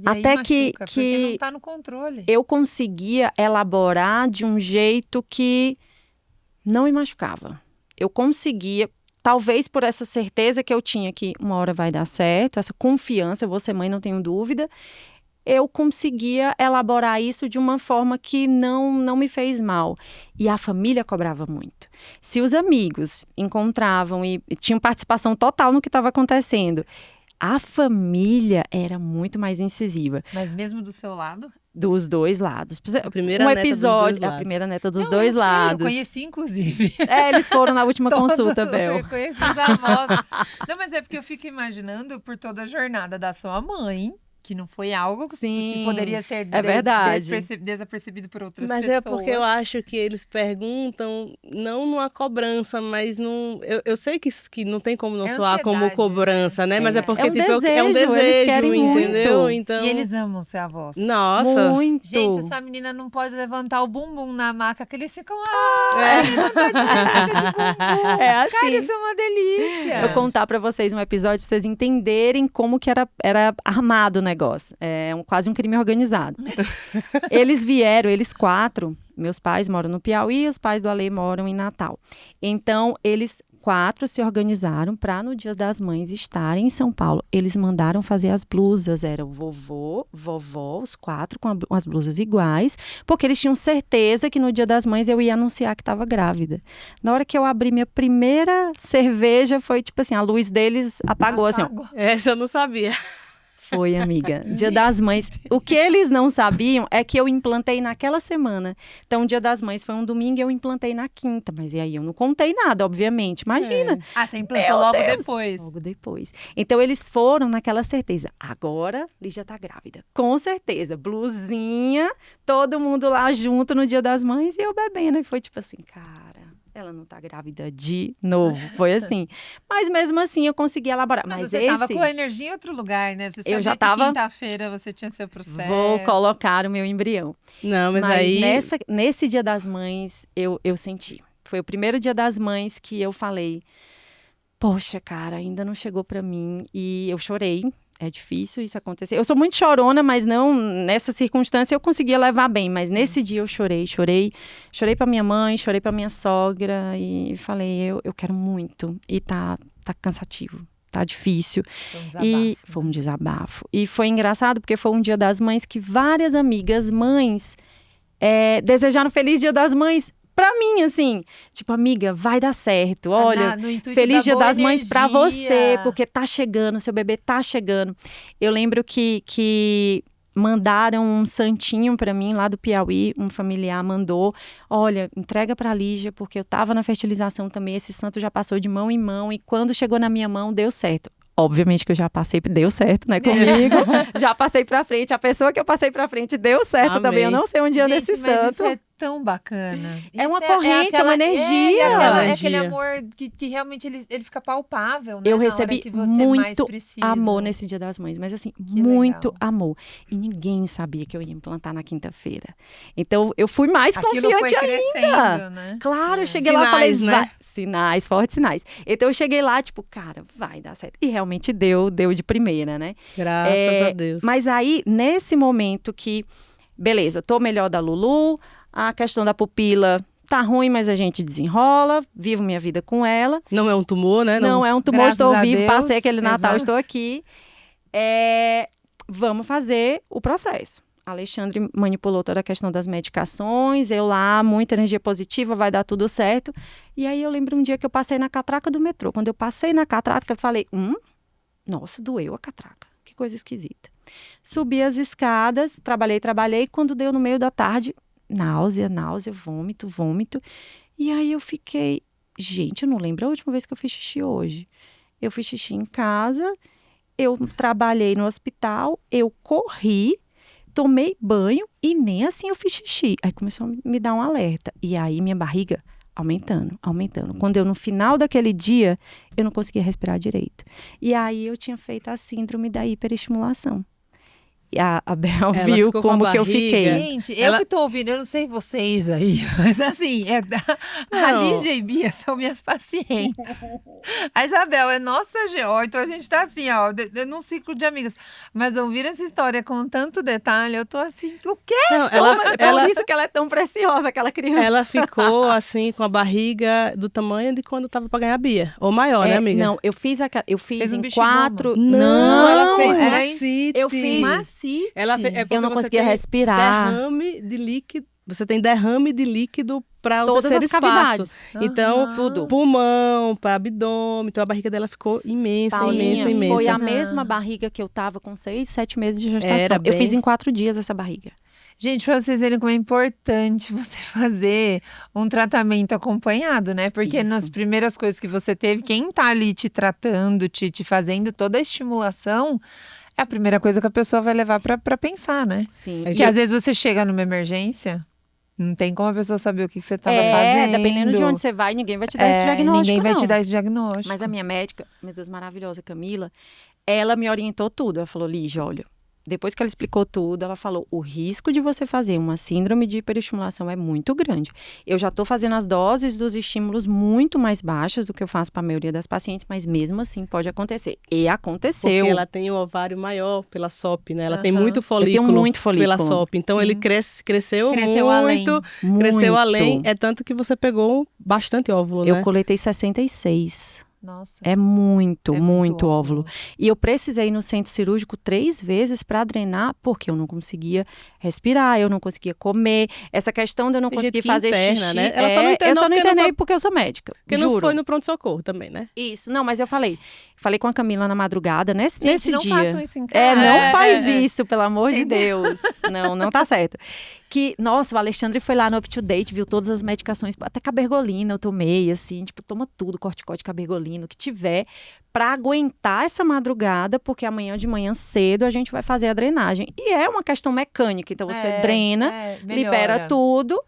até que porque não tá no controle. Eu conseguia elaborar de um jeito que não me machucava. Eu conseguia, talvez por essa certeza que eu tinha que uma hora vai dar certo, essa confiança, eu vou ser mãe, não tenho dúvida, eu conseguia elaborar isso de uma forma que não me fez mal. E a família cobrava muito. Se os amigos encontravam e tinham participação total no que estava acontecendo, a família era muito mais incisiva. Mas mesmo do seu lado? Dos dois lados. A primeira neta dos dois lados. A primeira neta dos dois lados. Eu conheci, inclusive. Eles foram na última consulta, Bel. Eu conheci os avós. Não, mas é porque eu fico imaginando por toda a jornada da sua mãe, que não foi algo que poderia ser desapercebido por outras pessoas. Mas é porque eu acho que eles perguntam, não numa cobrança, mas num... Eu sei que não tem como não soar como cobrança, né? Mas é porque tipo, é um desejo, eles querem entendeu? Muito. Então... E eles amam ser avós. Nossa! Muito! Gente, essa menina não pode levantar o bumbum na maca, que eles ficam, levantadinha de bumbum. É assim. Cara, isso é uma delícia. Vou contar pra vocês um episódio pra vocês entenderem como que era armado o negócio. É quase um crime organizado. Eles vieram, eles 4, meus pais moram no Piauí, os pais do Ale moram em Natal. Então, eles 4 se organizaram para no Dia das Mães estarem em São Paulo. Eles mandaram fazer as blusas, era o vovô, vovó, os 4 com as blusas iguais, porque eles tinham certeza que no Dia das Mães eu ia anunciar que estava grávida. Na hora que eu abri minha primeira cerveja, foi tipo assim, a luz deles apagou. Assim, ó. Essa eu não sabia. Foi, amiga. Dia das Mães. O que eles não sabiam é que eu implantei naquela semana. Então, o Dia das Mães foi um domingo e eu implantei na quinta. Mas e aí eu não contei nada, obviamente. Imagina. Você implantou logo depois. Logo depois. Então, eles foram naquela certeza. Agora, Lígia tá grávida. Com certeza. Blusinha, todo mundo lá junto no Dia das Mães e eu bebendo. E foi tipo assim, cara... Ela não tá grávida de novo. Foi assim. Mas mesmo assim eu consegui elaborar. Mas você tava com a energia em outro lugar, né? Você sabia eu já que tava... quinta-feira você tinha seu processo. Vou colocar o meu embrião. Não, mas aí... Nesse Dia das Mães, eu senti. Foi o primeiro Dia das Mães que eu falei... Poxa, cara, ainda não chegou pra mim. E eu chorei. É difícil isso acontecer. Eu sou muito chorona, mas não nessa circunstância eu conseguia levar bem. Mas nesse dia eu chorei pra minha mãe, chorei pra minha sogra e falei, eu quero muito. E tá cansativo. tá difícil. Foi um desabafo, E foi um desabafo. E foi engraçado porque foi um Dia das Mães que várias amigas mães desejaram Feliz Dia das Mães pra mim, assim. Tipo, amiga, vai dar certo. Olha, no intuito Feliz da Dia boa das Mães pra energia. você, porque tá chegando, seu bebê tá chegando. Eu lembro que mandaram um santinho pra mim lá do Piauí, um familiar mandou, olha, entrega pra Lígia, porque eu tava na fertilização também, esse santo já passou de mão em mão e quando chegou na minha mão, deu certo. Obviamente que eu já passei, deu certo, né, comigo. Já passei pra frente, a pessoa que eu passei pra frente deu certo Amém. também. Eu não sei onde anda Gente, esse mas santo. isso é tão bacana. É uma Isso corrente, é uma energia. É Energia. aquele amor que realmente ele fica palpável, né? Eu na hora recebi que você mais muito precisa. amor nesse Dia das Mães, mas assim, Que muito legal. amor. E ninguém sabia que eu ia implantar na quinta-feira. Então, eu fui mais Aquilo confiante foi ainda. crescendo, né? Claro, eu É. cheguei lá e falei, Sinais, né? vai. Sinais, fortes sinais. Então, eu cheguei lá, tipo, cara, vai dar certo. E realmente deu de primeira, né? Graças a Deus. Mas aí, nesse momento que, beleza, tô melhor da Lulu, a questão da pupila tá ruim, mas a gente desenrola, vivo minha vida com ela. Não é um tumor, né? Não é um tumor, Graças estou a vivo, Deus, passei aquele Natal, exato. estou aqui. Vamos fazer o processo. Alexandre manipulou toda a questão das medicações, eu lá, muita energia positiva, vai dar tudo certo. E aí eu lembro um dia que eu passei na catraca do metrô. Quando eu passei na catraca, eu falei, nossa, doeu a catraca. Que coisa esquisita. Subi as escadas, trabalhei. Quando deu no meio da tarde, náusea, vômito. E aí eu fiquei, gente, eu não lembro a última vez que eu fiz xixi hoje. Eu fiz xixi em casa, eu trabalhei no hospital, eu corri, tomei banho e nem assim eu fiz xixi. Aí começou a me dar um alerta. E aí minha barriga aumentando. Quando eu, no final daquele dia, eu não conseguia respirar direito. E aí eu tinha feito a síndrome da hiperestimulação. E a Bel Ela viu ficou com como a que eu barriga. fiquei. Gente, eu que tô ouvindo, eu não sei vocês aí, mas assim, a Não. Lígia e Bia são minhas pacientes. A Isabel é nossa GO, então a gente tá assim, ó, num ciclo de amigas. Mas ouvir essa história com tanto detalhe, eu tô assim, o quê? Não, É por isso que ela é tão preciosa, aquela criança. ela ficou assim, com a barriga do tamanho de quando tava pra ganhar a Bia. Ou maior, né, amiga? Não, eu fiz Fez um em bichinho 4. Não, ela fez era macite. eu fiz- Macite. Ela é porque Eu não você conseguia tem respirar. derrame de líquido. Você tem derrame de líquido para o Todas terceiro as cavidades. espaço. Então, Aham. Tudo. pulmão, para abdômen. Então, a barriga dela ficou imensa, Paulinha, imensa. foi a Ah. mesma barriga que eu tava com 6, 7 meses de gestação. Era Eu fiz bem- em 4 dias essa barriga. Gente, pra vocês verem como é importante você fazer um tratamento acompanhado, né? Porque Isso. nas primeiras coisas que você teve, quem tá ali te tratando, te fazendo toda a estimulação, é a primeira coisa que a pessoa vai levar pra pensar, né? Sim. É Porque às vezes você chega numa emergência, não tem como a pessoa saber o que você tava É, fazendo. dependendo de onde você vai, ninguém vai te dar esse diagnóstico, Ninguém vai não. te dar esse diagnóstico. Mas a minha médica, meu Deus, maravilhosa, Camila, ela me orientou tudo. Ela falou, Lígia, olha, depois que ela explicou tudo, ela falou, o risco de você fazer uma síndrome de hiperestimulação é muito grande. Eu já estou fazendo as doses dos estímulos muito mais baixas do que eu faço para a maioria das pacientes, mas mesmo assim pode acontecer. E aconteceu. Porque ela tem o ovário maior pela SOP, né? Ela tem Aham. muito Eu folículo, tenho muito folículo. pela SOP. Então, Sim. ele cresceu Cresceu além. muito. Muito. Cresceu além. É tanto que você pegou bastante óvulo, Eu né? coletei 66. Nossa. É muito, É muito óvulo. E eu precisei ir no centro cirúrgico 3 vezes para drenar, porque eu não conseguia respirar, eu não conseguia comer. Essa questão de eu não Tem conseguir gente que fazer interna, xixi. né? Ela só não eu internou só não porque não internei foi- porque eu sou médica. Porque juro. não foi no pronto-socorro também, né? Isso, não, mas eu falei com a Camila na madrugada, nesse Gente, não dia. façam isso em casa. Não faz é. isso, pelo amor de Entendeu? Deus. Não tá certo. Que, nossa, o Alexandre foi lá no Up to Date, viu todas as medicações, até cabergolina eu tomei, assim, tipo, toma tudo, corticóide, cabergolina, o que tiver, pra aguentar essa madrugada, porque amanhã de manhã cedo a gente vai fazer a drenagem. E é uma questão mecânica, então você drena, libera tudo.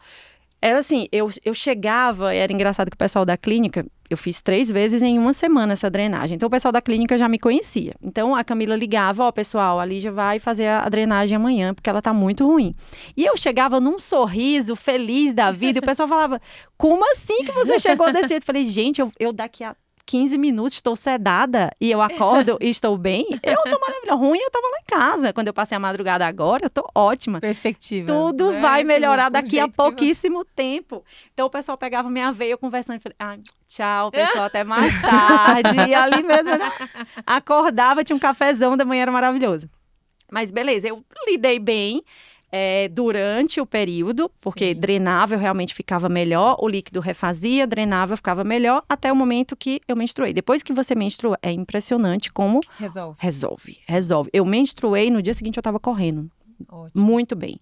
Era assim, eu chegava, era engraçado que o pessoal da clínica, eu fiz 3 vezes em uma semana essa drenagem. Então, o pessoal da clínica já me conhecia. Então, a Camila ligava, ó, pessoal, a Lígia vai fazer a drenagem amanhã, porque ela tá muito ruim. E eu chegava num sorriso feliz da vida, e o pessoal falava, como assim que você chegou desse jeito? Eu falei, gente, eu daqui a 15 minutos, estou sedada e eu acordo e estou bem, eu tô maravilhosa. Ruim, eu tava lá em casa. Quando eu passei a madrugada agora, eu tô ótima. Perspectiva. Tudo vai melhorar daqui a jeito que pouquíssimo tempo. Então o pessoal pegava minha veia, eu conversando, e falei, tchau, pessoal, até mais tarde. E ali mesmo, eu acordava, tinha um cafezão da manhã, era maravilhoso. Mas beleza, eu lidei bem durante o período, porque drenava, eu realmente ficava melhor, o líquido refazia, drenava, eu ficava melhor, até o momento que eu menstruei. Depois que você menstrua, é impressionante como resolve. Eu menstruei, no dia seguinte eu estava correndo. Ótimo. Muito bem.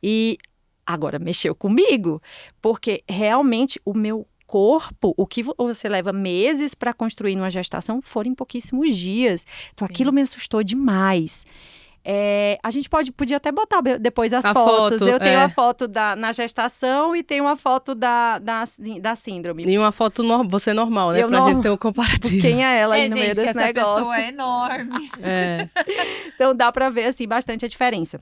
E agora mexeu comigo, porque realmente o meu corpo, o que você leva meses para construir numa gestação, foram em pouquíssimos dias. Então aquilo me assustou demais. A gente podia até botar depois as fotos. Eu tenho a foto na gestação e tenho uma foto da síndrome. E uma foto você normal, né? Pra gente ter um comparativo. Quem é ela aí no meio desse negócio? Essa pessoa é enorme. Então dá pra ver, assim, bastante a diferença.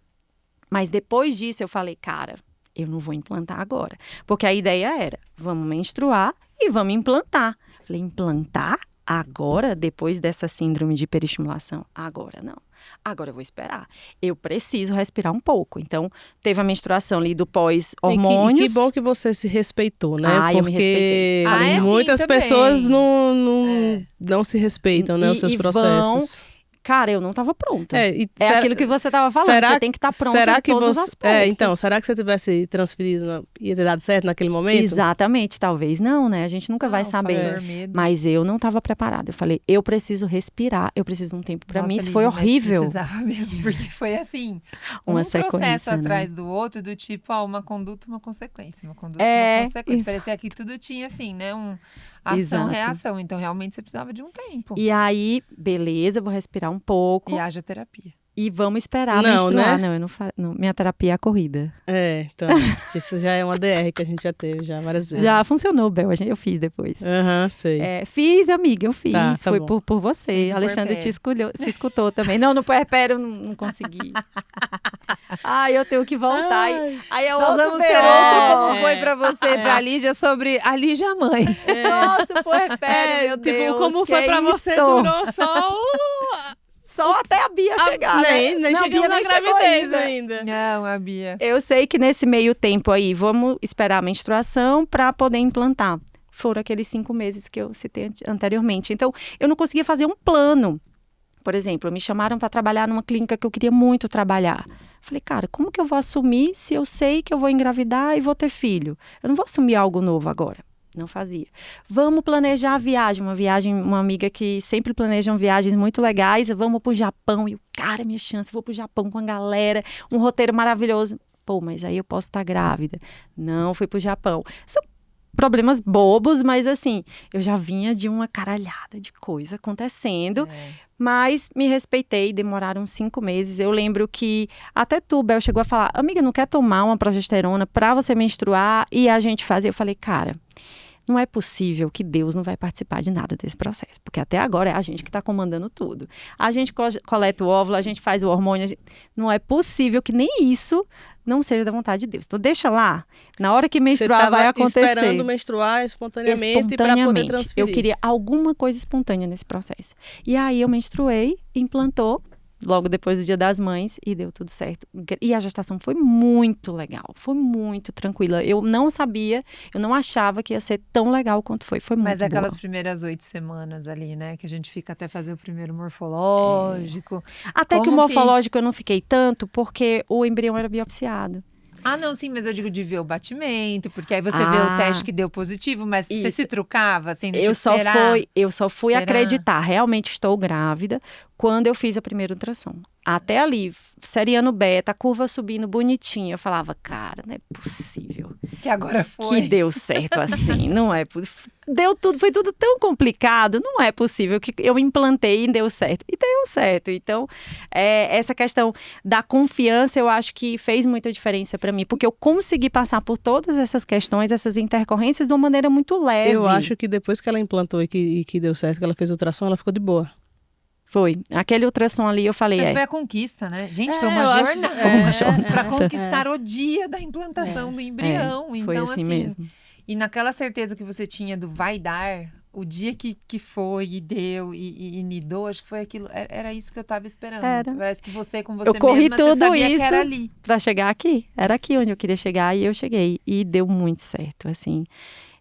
Mas depois disso eu falei, cara, eu não vou implantar agora. Porque a ideia era, vamos menstruar e vamos implantar. Falei, implantar agora, depois dessa síndrome de hiperestimulação? Agora não. Agora eu vou esperar. Eu preciso respirar um pouco. Então, teve a menstruação ali do pós-hormônios. E que bom que você se respeitou, né? Porque eu me respeitei. Muitas pessoas não se respeitam, né? Os seus processos. Cara, eu não estava pronta. Aquilo que você estava falando, você tem que estar pronta em todos os aspectos. Então, será que você tivesse transferido, ia ter dado certo naquele momento? Exatamente, talvez não, né? A gente nunca vai saber. Mas eu não estava preparada. Eu falei, eu preciso respirar, eu preciso de um tempo para mim. Isso foi horrível. Precisava mesmo, porque foi assim, uma processo atrás do outro, do tipo, uma conduta, uma consequência. Uma conduta, uma consequência. Parecia que tudo tinha assim, né? Ação, reação. Então, realmente, você precisava de um tempo. E aí, beleza, eu vou respirar um pouco. E haja terapia. E vamos esperar menstruar. Né? Não, eu não minha terapia é a corrida. Então, isso já é uma DR que a gente já teve já várias vezes. Já funcionou, Bel, eu fiz depois. Sei. Fiz, amiga, eu fiz. Tá foi por você. Alexandre se escutou também. Não, no puerpério eu não consegui. Eu tenho que voltar. Aí nós vamos ter outro como foi pra você, pra Lígia, sobre a Lígia mãe. Nossa, o puerpério, meu Deus. Como foi pra você, durou só até a Bia chegar, nem chegamos na gravidez ainda. Não, a Bia. Eu sei que nesse meio tempo aí, vamos esperar a menstruação para poder implantar. Foram aqueles 5 meses que eu citei anteriormente. Então, eu não conseguia fazer um plano. Por exemplo, me chamaram para trabalhar numa clínica que eu queria muito trabalhar. Falei, cara, como que eu vou assumir se eu sei que eu vou engravidar e vou ter filho? Eu não vou assumir algo novo agora. Não fazia. Vamos planejar a viagem. Uma amiga que sempre planejam viagens muito legais. Vamos pro Japão. E, cara, minha chance, vou pro Japão com a galera. Um roteiro maravilhoso. Pô, mas aí eu posso estar grávida. Não, fui pro Japão. São problemas bobos, mas assim, eu já vinha de uma caralhada de coisa acontecendo. Mas me respeitei, demoraram 5 meses. Eu lembro que até tu, Bel, chegou a falar, amiga, não quer tomar uma progesterona pra você menstruar? E a gente fazia. Eu falei, cara, não é possível que Deus não vai participar de nada desse processo. Porque até agora é a gente que está comandando tudo. A gente coleta o óvulo, a gente faz o hormônio. Não é possível que nem isso não seja da vontade de Deus. Então deixa lá. Na hora que menstruar vai acontecer. Esperando menstruar espontaneamente para poder transferir. Eu queria alguma coisa espontânea nesse processo. E aí eu menstruei, implantou. Logo depois do Dia das Mães, e deu tudo certo. E a gestação foi muito legal, foi muito tranquila. Eu não sabia, eu não achava que ia ser tão legal quanto foi. Foi muito boa. Mas aquelas primeiras 8 semanas ali, né? Que a gente fica até fazer o primeiro morfológico. Até que o morfológico eu não fiquei tanto, porque o embrião era biopsiado. Não, sim, mas eu digo de ver o batimento, porque aí você vê o teste que deu positivo, mas você se trucava, assim, eu só fui acreditar, realmente estou grávida, quando eu fiz a primeira ultrassom. Até ali, seriano beta, a curva subindo bonitinha, eu falava, cara, não é possível. Que agora foi. Que deu certo assim, não é possível. Foi tudo tão complicado, não é possível que eu implantei e deu certo. E deu certo. Então, essa questão da confiança, eu acho que fez muita diferença para mim, porque eu consegui passar por todas essas questões, essas intercorrências de uma maneira muito leve. Eu acho que depois que ela implantou e que deu certo, que ela fez ultrassom, ela ficou de boa. Foi. Aquele ultrassom ali, eu falei... Mas foi a conquista, né? Gente, foi uma jornada. Para conquistar o dia da implantação do embrião. Então, foi assim mesmo. E naquela certeza que você tinha do vai dar, o dia que foi e deu e nidou, acho que foi aquilo, era isso que eu tava esperando. Era. Parece que você, com você Eu corri mesma, você tudo sabia que isso era ali. para chegar aqui. Era aqui onde eu queria chegar e eu cheguei. E deu muito certo, assim.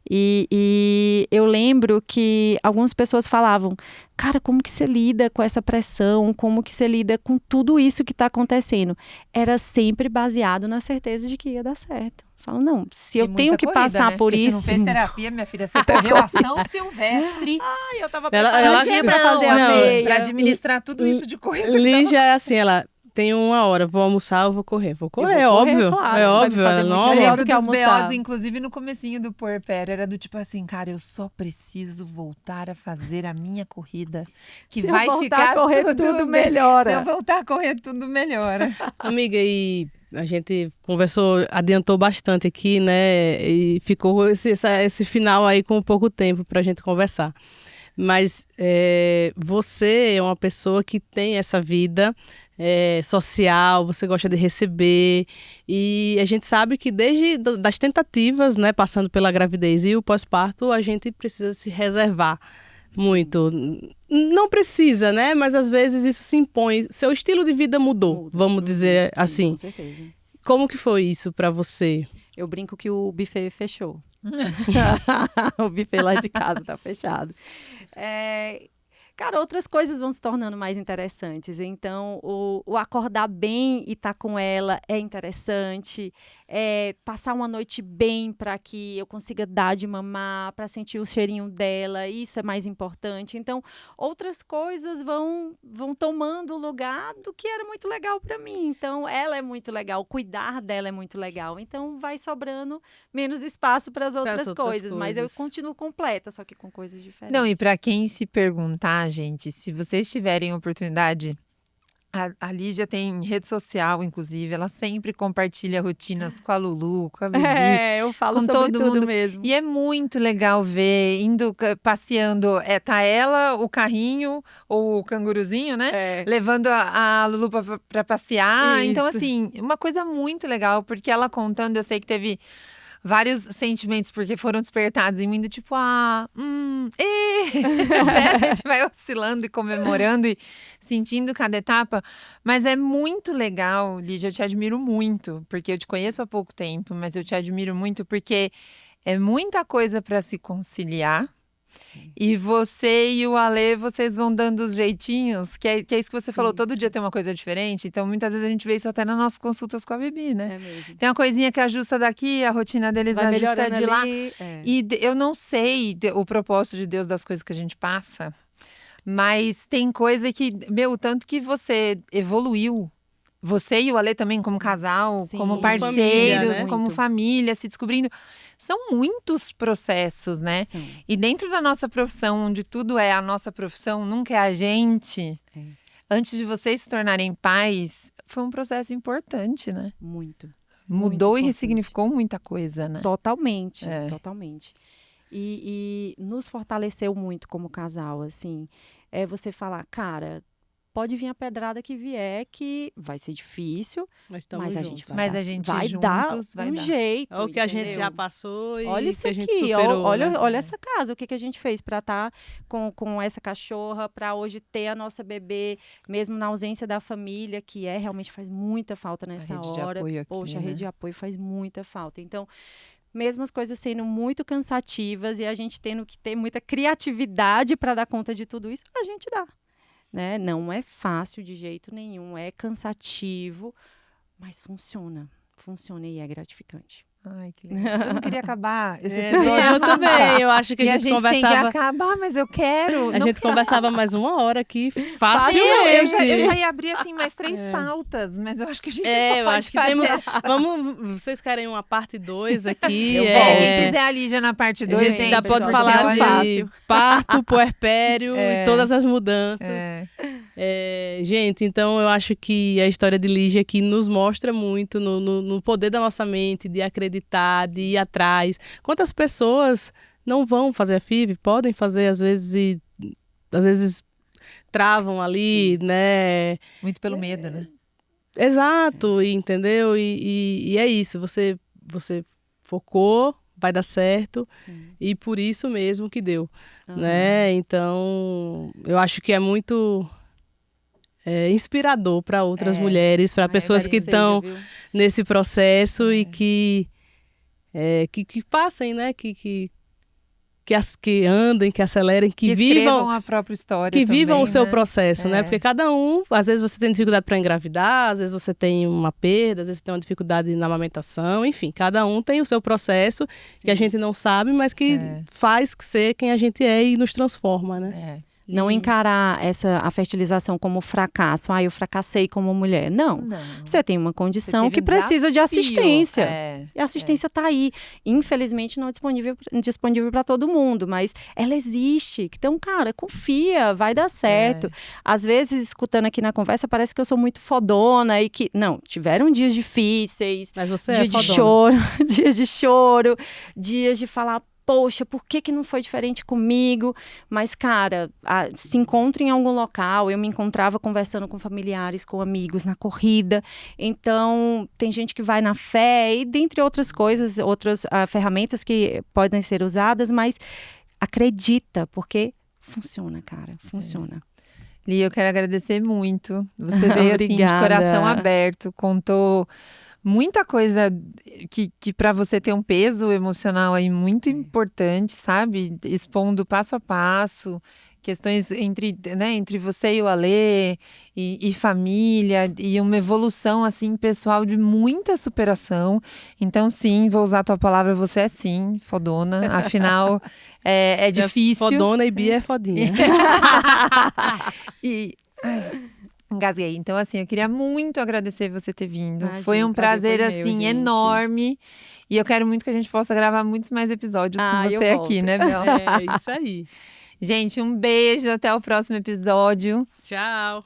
E eu lembro que algumas pessoas falavam, cara, como que você lida com essa pressão? Como que você lida com tudo isso que está acontecendo? Era sempre baseado na certeza de que ia dar certo. Falo, não, se eu Tem tenho muita que corrida, passar né? por Porque isso... Você não fez terapia, minha filha, você correu a São Silvestre. Ai, eu tava Ela- preparada ela- pra fazer a não, meia. Pra administrar tudo isso de coisa. Lígia é assim, ela tem 1 hora, vou almoçar, eu vou correr. Vou correr, é vou correr, óbvio. claro, É vai me óbvio. fazer Ela muito não, Eu melhor lembro do que dos almoçar. BOs, inclusive no comecinho do Puerpério, era do tipo assim, cara, eu só preciso voltar a fazer a minha corrida, que Se eu vai voltar ficar a correr, tudo tudo bem. melhora. Se eu voltar a correr, tudo melhora. Amiga, e a gente conversou, adiantou bastante aqui, né? E ficou esse final aí com pouco tempo pra gente conversar. Mas você é uma pessoa que tem essa vida social, você gosta de receber. E a gente sabe que desde das tentativas, né, passando pela gravidez e o pós-parto, a gente precisa se reservar muito. Não precisa, né? Mas às vezes isso se impõe. Seu estilo de vida mudou, vamos dizer Sim, assim. com certeza. Como que foi isso pra você? Eu brinco que o buffet fechou. O buffet lá de casa tá fechado. Cara, outras coisas vão se tornando mais interessantes. Então, o acordar bem e estar com ela é interessante. Passar uma noite bem para que eu consiga dar de mamar, para sentir o cheirinho dela, isso é mais importante. Então, outras coisas vão tomando o lugar do que era muito legal para mim. Então, ela é muito legal, cuidar dela é muito legal. Então, vai sobrando menos espaço para as outras coisas. Mas eu continuo completa, só que com coisas diferentes. Não, e para quem se perguntar, gente, se vocês tiverem oportunidade, a Lígia tem rede social, inclusive, ela sempre compartilha rotinas com a Lulu, com a Bibi, eu falo com sobre todo tudo mundo. mesmo. E é muito legal ver, passeando, tá ela, o carrinho, ou o canguruzinho, né? Levando a Lulu pra passear. Então, Isso. assim, uma coisa muito legal, porque ela contando, eu sei que teve vários sentimentos, porque foram despertados em mim, do tipo, né? A gente vai oscilando e comemorando e sentindo cada etapa. Mas é muito legal, Lígia, eu te admiro muito, porque eu te conheço há pouco tempo, mas eu te admiro muito porque é muita coisa para se conciliar. E você e o Alê, vocês vão dando os jeitinhos, que é isso que você falou, todo dia tem uma coisa diferente. Então, muitas vezes a gente vê isso até nas nossas consultas com a Bibi, né? É mesmo. Tem uma coisinha que ajusta daqui, a rotina deles Vai ajusta melhorando de lá. ali. E eu não sei o propósito de Deus das coisas que a gente passa, mas tem coisa que, tanto que você evoluiu. Você e o Alê também como casal, Sim. como Como parceiros, família, né? como Muito. família, se descobrindo. São muitos processos, né? São. E dentro da nossa profissão, onde tudo é a nossa profissão, nunca é a gente. Antes de vocês se tornarem pais, foi um processo importante, né? Muito. Mudou e importante. ressignificou muita coisa, né? Totalmente, É. totalmente. E nos fortaleceu muito como casal, assim. É você falar, cara, pode vir a pedrada que vier, que vai ser difícil, Mas mas a gente vai Mas dar, a gente vai juntos dar vai um dar. jeito, É o que a gente entendeu? já passou e Olha que isso a gente aqui, superou, olha, né? olha essa casa, o que a gente fez para estar com essa cachorra, para hoje ter a nossa bebê, mesmo na ausência da família, que realmente faz muita falta nessa rede de hora. apoio aqui, Poxa, a né? rede de apoio faz muita falta. Então, mesmo as coisas sendo muito cansativas e a gente tendo que ter muita criatividade para dar conta de tudo isso, a gente dá. Né? Não é fácil de jeito nenhum, é cansativo, mas funciona e é gratificante. Ai, que legal. Eu não queria acabar esse É, episódio. eu também, eu acho que E a gente tem que conversava... acabar, mas eu quero. A Não gente conversava mais 1 hora aqui, Sim, facilmente. eu já ia abrir assim mais 3 pautas, mas eu acho que a gente Eu pode acho que fazer. temos... Vocês querem uma parte 2 aqui? Eu Quem quiser a Lígia na parte A 2, gente ainda pode pode falar ser de fácil. parto, puerpério e todas as mudanças. Gente, então eu acho que a história de Lígia aqui nos mostra muito no poder da nossa mente, de acreditar, de ir atrás. Quantas pessoas não vão fazer a FIV? Podem fazer, às vezes travam ali, né? Muito pelo medo, né? Exato, entendeu? E é isso, você focou, vai dar certo. Sim. E por isso mesmo que deu, né? Então, eu acho que é muito inspirador para outras mulheres, para pessoas que estão nesse processo e que passem, né? Que andem, que acelerem, que vivam a própria história que também, vivam o seu né? processo, né? Porque cada um, às vezes você tem dificuldade para engravidar, às vezes você tem uma perda, às vezes você tem uma dificuldade na amamentação, enfim, cada um tem o seu processo que a gente não sabe, mas que faz ser quem a gente é e nos transforma, né? Não encarar a fertilização como fracasso. Eu fracassei como mulher. Não. Você tem uma condição que precisa de assistência. E a assistência está aí. Infelizmente, não é disponível para todo mundo, mas ela existe. Então, cara, confia, vai dar certo. Às vezes, escutando aqui na conversa, parece que eu sou muito fodona e que... Não, tiveram dias difíceis. Mas você dia de choro, dias de choro, dias de falar... Poxa, por que não foi diferente comigo? Mas, cara, se encontra em algum local. Eu me encontrava conversando com familiares, com amigos, na corrida. Então, tem gente que vai na fé e, dentre outras coisas, outras ferramentas que podem ser usadas, mas acredita, porque funciona, cara, funciona. Li, eu quero agradecer muito. Você veio assim, de coração aberto, contou... muita coisa que para você ter um peso emocional aí muito importante, sabe? Expondo passo a passo, questões entre você e o Alê, e família, e uma evolução, assim, pessoal de muita superação. Então, sim, vou usar a tua palavra, você é sim, fodona. Afinal, é difícil. Fodona e Bia é fodinha. Engasguei. Então, assim, eu queria muito agradecer você ter vindo. Imagina, foi um prazer, foi meu, assim, gente. enorme. E eu quero muito que a gente possa gravar muitos mais episódios com você aqui, né, Bel? É isso aí. Gente, um beijo. Até o próximo episódio. Tchau.